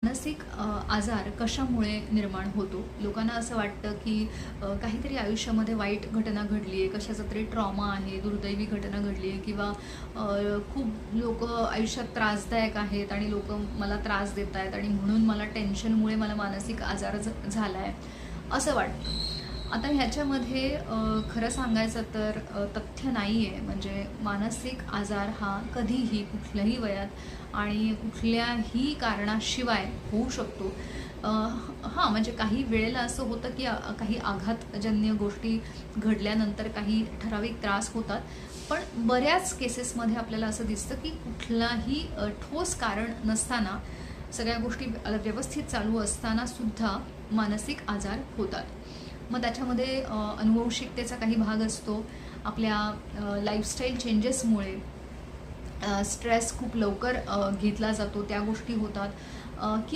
मानसिक आजार कशामुळे निर्माण होतो? लोकांना असं वाटतं की काहीतरी आयुष्यामध्ये वाईट घटना घडली आहे, कशाचा तरी ट्रॉमा आहे, दुर्दैवी घटना घडली आहे किंवा खूप लोकं आयुष्यात त्रासदायक आहेत आणि लोकं मला त्रास देत आहेत आणि म्हणून मला टेन्शनमुळे मला मानसिक आजार झाला आहे, असं वाटतं. आता ह्याच्यामध्ये खरं सांगायचं तर तथ्य नाही आहे. म्हणजे मानसिक आजार हा कधीही, कुठल्याही वयात आणि कुठल्याही कारणाशिवाय होऊ शकतो. हां, म्हणजे काही वेळेला असं होतं की काही आघातजन्य गोष्टी घडल्यानंतर काही ठराविक त्रास होतात. पण बऱ्याच केसेसमध्ये आपल्याला असं दिसतं की कुठलाही ठोस कारण नसताना, सगळ्या गोष्टी व्यवस्थित चालू असताना सुद्धा मानसिक आजार होतात. मग त्याच्यामध्ये अनुवंशिकतेचा काही भाग असतो. आपल्या लाईफस्टाईल चेंजेसमुळे स्ट्रेस खूप लवकर घेतला जातो, त्या गोष्टी होतात.